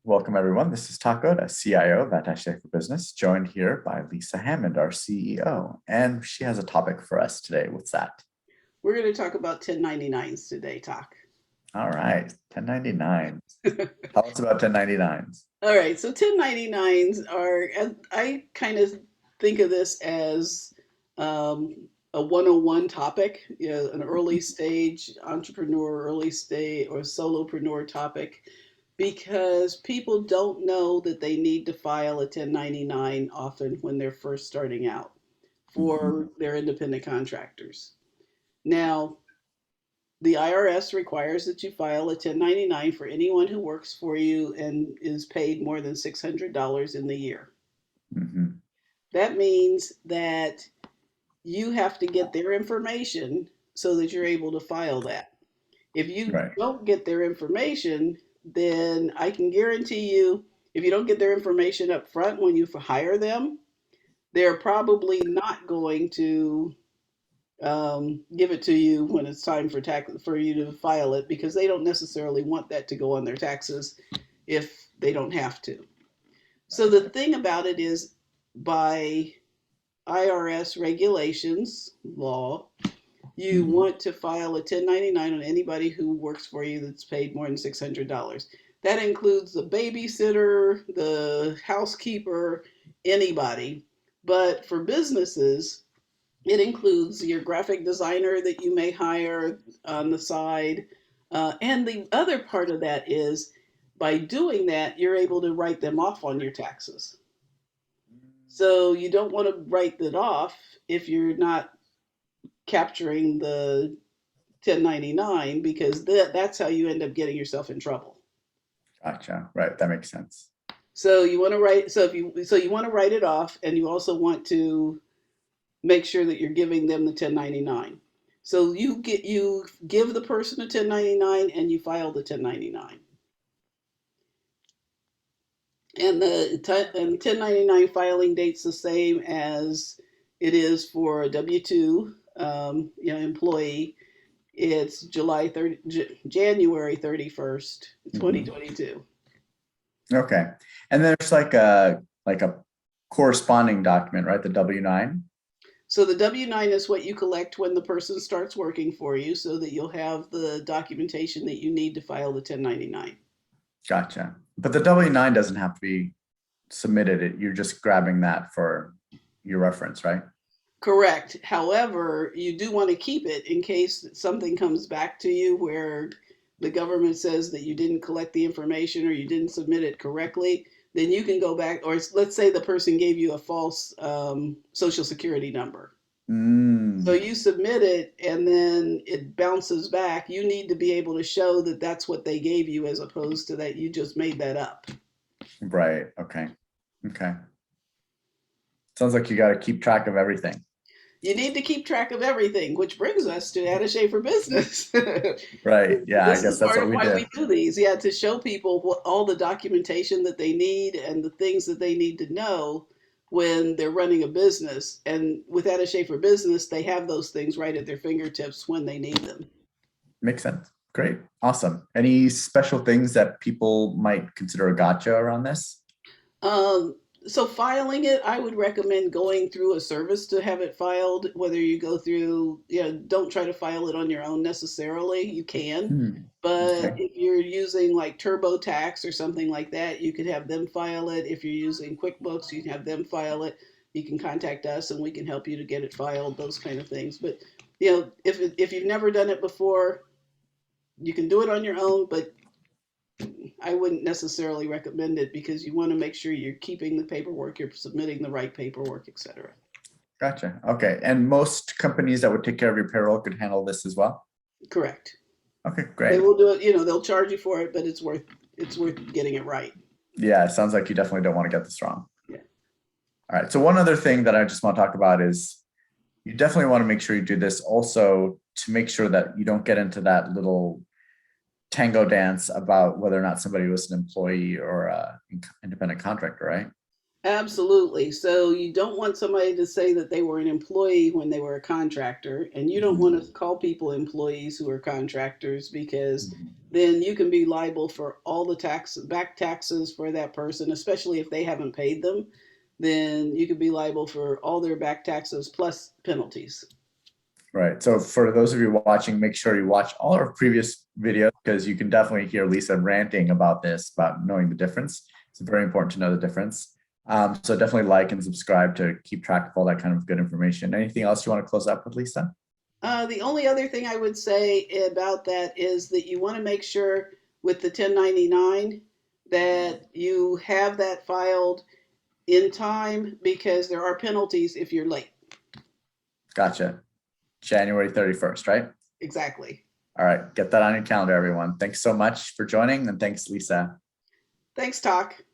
Welcome, everyone. This is Tak Oda, CIO of Attaché for Business, joined here by Lesa Hammond, our CEO. And she has a topic for us today. What's that? We're going to talk about 1099s today, Talk. All right, 1099s. Tell us about 1099s. All right, so 1099s are, I kind of think of this as a 101 topic, an early stage entrepreneur, early stage or solopreneur topic, because people don't know that they need to file a 1099 often when they're first starting out Mhm. for their independent contractors. Now, the IRS requires that you file a 1099 for anyone who works for you and is paid more than $600 in the year. Mhm. That means that you have to get their information so that you're able to file that. If you Right. don't get their information, then I can guarantee you, if you don't get their information up front when you hire them, they're probably not going to give it to you when it's time for for you to file it, because they don't necessarily want that to go on their taxes if they don't have to. So the thing about it is, by IRS regulations law, you Mhm. want to file a 1099 on anybody who works for you that's paid more than $600. That includes the babysitter, the housekeeper, anybody. But for businesses, it includes your graphic designer that you may hire on the side. And the other part of that is, by doing that, you're able to write them off on your taxes. So you don't want to write that off if you're not capturing the 1099, because that's how you end up getting yourself in trouble. Gotcha. Right. That makes sense. So you want to write, so you want to write it off, and you also want to make sure that you're giving them the 1099. So you give the person a 1099 and you file the 1099. And and 1099 filing date's the same as it is for a W-2 employee. It's January 31st, Mhm. 2022. Okay. And there's like a corresponding document, right? The W-9. So the W-9 is what you collect when the person starts working for you, so that you'll have the documentation that you need to file the 1099. Gotcha. But the W-9 doesn't have to be submitted. You're just grabbing that for your reference, right? Correct. However, you do want to keep it in case something comes back to you where the government says that you didn't collect the information or you didn't submit it correctly. Then you can go back, or let's say the person gave you a false social security number. So Mm, you submit it and then it bounces back. You need to be able to show that that's what they gave you, as opposed to that you just made that up. right. Okay. Okay. Sounds like you got to keep track of everything. You need to keep track of everything, which brings us to Attaché for Business. Right. Yeah. I This guess is that's part what of we why do. we do these. Yeah, to show people all the documentation that they need and the things that they need to know when they're running a business. And with Attaché for Business, they have those things right at their fingertips when they need them. Makes sense. Great. Awesome. Any special things that people might consider a gotcha around this? Um, so filing it, I would recommend going through a service to have it filed. Whether you go through, don't try to file it on your own necessarily. You can, Hmm. but Okay. if you're using like TurboTax or something like that, you could have them file it. If you're using QuickBooks, you can have them file it. You can contact us and we can help you to get it filed. Those kind of things. But if you've never done it before, you can do it on your own, but I wouldn't necessarily recommend it, because you want to make sure you're keeping the paperwork, you're submitting the right paperwork, etc. Gotcha. Okay. And most companies that would take care of your payroll could handle this as well. Correct. Okay. They Great. will do it, they'll charge you for it, but it's worth getting it right. Yeah. It sounds like you definitely don't want to get this wrong. Yeah. All right. So one other thing that I just want to talk about is you definitely want to make sure you do this also to make sure that you don't get into that little tango dance about whether or not somebody was an employee or a independent contractor, right? Absolutely. So you don't want somebody to say that they were an employee when they were a contractor, and you don't Mhm. want to call people employees who are contractors, because Mhm. then you can be liable for all the back taxes for that person, especially if they haven't paid them. Then you could be liable for all their back taxes plus penalties. Right. So for those of you watching, make sure you watch all our previous videos because you can definitely hear Lesa ranting about this, about knowing the difference. It's very important to know the difference. So definitely like and subscribe to keep track of all that kind of good information. Anything else you want to close up with, Lesa? The only other thing I would say about that is that you want to make sure with the 1099 that you have that filed in time because there are penalties if you're late. Gotcha. January 31st, right? Exactly. All right. Get that on your calendar, everyone. Thanks so much for joining, and thanks, Lesa. Thanks, Tak.